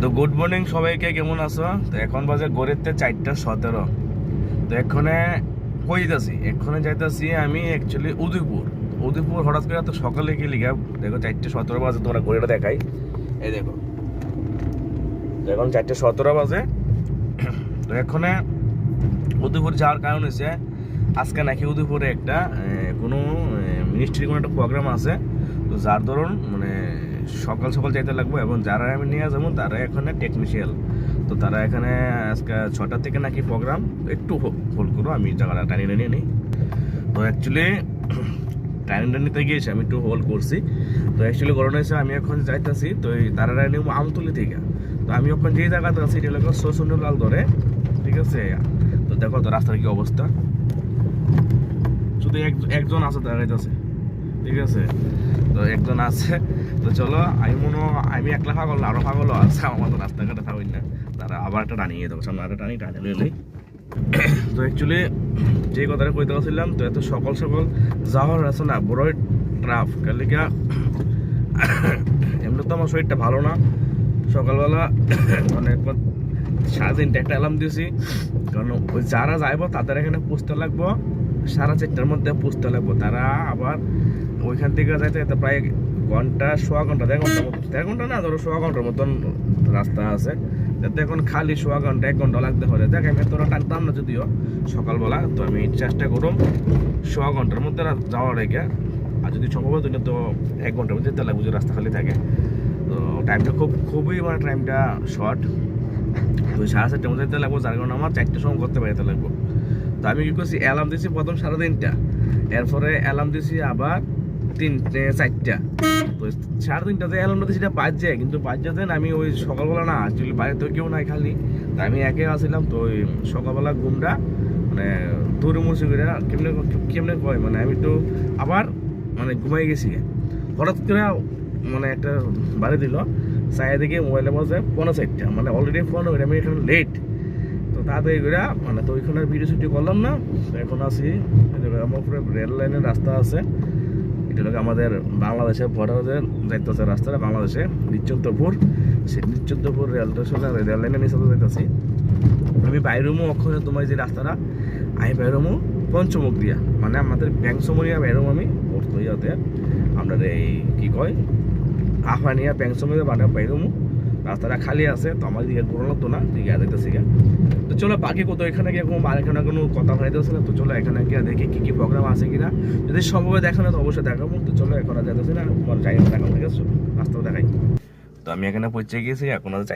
তো good morning সবাইকে, কেমন আছো? তো এখন বাজে গড়িতে 4:17। তো এক্ষণে কই যাইতাছি, এক্ষণে যাইতাছি আমি অ্যাকচুয়ালি উদয়পুর হঠাৎ করে তো সকালে গেলি গা। দেখো 4:17 বাজে, তোমরা ঘড়িটা দেখাই, এই দেখো এখন 4:17 বাজে। তো এক্ষণে উদয়পুর যাওয়ার কারণ হচ্ছে আজকে নাকি উদয়পুরে একটা কোনো মিনিস্ট্রির কোনো একটা প্রোগ্রাম আছে। তো যার ধরুন মানে সকাল সকাল যাইতে লাগবো, এবং যারা আমি নিয়ে যাবো তারা এখানে টেকনিশিয়াল। তো তারা এখানে আজকে 6টা থেকে নাকি প্রোগ্রাম। একটু হোল্ড করো, আমি জায়গাটা টানিয়ে নিয়ে নিই। তো অ্যাকচুয়ালি টানিয়ে নিতে গিয়েছি, আমি একটু হোল্ড করছি। তো অ্যাকচুয়ালি ঘটনা হয়েছে আমি এখন যাইতেছি, তো তারা নিব আমতলি থেকে। তো আমি এখন যে জায়গাতে আছি এটা হলো শোষণলাল ধরে, ঠিক আছে? তো দেখো তো রাস্তার কি অবস্থা, শুধু একজন আছে দাঁড়াইতেছে, ঠিক আছে? তো একজন আছে। তো চলো, আমি একলা পাগল না, আরো পাগলও আছে আমার তো রাস্তাঘাটে থাকুন না। তারা আবার একটা টানিয়ে দেবো, সামনে আরেকটা টানিয়ে নেই। তো অ্যাকচুয়ালি যে কথাটা কইতে পারছিলাম, তো এত সকাল সকাল যাওয়ার আছে না, বড়ই ট্রাফ কালিকা। এমনি তো আমার শরীরটা ভালো না, সকালবেলা অনেক 3:30 একটা অ্যালার্ম দিয়েছি, কারণ ওই যারা যাইব তাদের এখানে পুষতে লাগবো 4:30টার মধ্যে পুষতে লাগবো। তারা আবার ওইখান থেকে যাইতে যাইতে প্রায় ঘন্টা, সোয়া ঘন্টা, 1.5 ঘন্টা না, ধরো সোয়া ঘন্টার মতন রাস্তা আছে। যাতে এখন খালি সোয়া ঘন্টা 1 ঘন্টা লাগতে পারে। দেখ আমি তোরা টানতাম না যদিও সকালবেলা, তো আমি চেষ্টা করুম সোয়া ঘন্টার মধ্যে যাওয়ার রেখে। আর যদি সম্ভব হয় তো 1 ঘন্টার মধ্যে যেতে লাগবে, যদি রাস্তা খালি থাকে। তো টাইমটা খুবই মানে টাইমটা শর্ট। তো 4:30টার মধ্যে যেতে লাগবো, যার কারণে আমার 4টার সময় করতে পারতে লাগবো। তো আমি কি করছি, অ্যালার্ম দিয়েছি প্রথম 3:30টা, এরপরে অ্যালার্ম দিয়েছি আবার 4টা। তো 3:30টাতে অ্যালার্মটা দিয়েছি, এটা বাজছে, কিন্তু বাজছে দেন আমি ওই সকালবেলা না, অ্যাকচুয়ালি বাইরে তো কেউ নাই খালি। তো আমি একে আসছিলাম, তো ওই সকালবেলা ঘুমটা মানে তরুমুরসি করে কেমনে কেমনে কয়, মানে আমি তো আবার মানে ঘুমাই গেছি। হঠাৎ করে মানে একটা বাড়ি দিল, চাই দিকে মোবাইলে বাজে 4:30, মানে অলরেডি ফোন হয়ে আমি এখানে লেট। তো তাড়াতাড়ি করে মানে তো ওইখানে ভিডিও শুটি করলাম না। তো এখন আছি আমার উপরে রেল লাইনের রাস্তা আছে, এটা হলো আমাদের বাংলাদেশের বর্ডারের যাইতেছে রাস্তাটা, বাংলাদেশে নিশ্চিন্তপুর। সেই নিশ্চিন্তপুর রেল স্টেশনে রেল লাইনের নিচে যাইতেছি আমি। বাইরুমু অক্ষরে তোমার যে রাস্তাটা, আমি বাইরুমু পঞ্চমুখ দিয়া, মানে আমাদের ব্যাংসমনিয়া বাইরুম আমি ইয়াতে আপনার এই কি কয় আহ্বানিয়া ব্যাংসমনিয়া মানে বাইরুমু। রাস্তাটা খালি আছে, তো আমার দিকে ঘুরানো তো না, দিকে যাইতেছি গা। তো চলো বাকি কত এখানে গিয়ে কোনো আর এখানে কোনো কথা হইতেছে না। তো চলো এখানে গিয়ে দেখি কি প্রোগ্রাম আছে কিনা, যদি সম্ভব দেখানো তো অবশ্যই দেখাবো। তো চলো এখন আর যাইতেছি না, তোমার জায়গাটা দেখাবো, ঠিক আছে? রাস্তাও দেখাই। তো আমি এখানে পৌঁছে গিয়েছি, এখন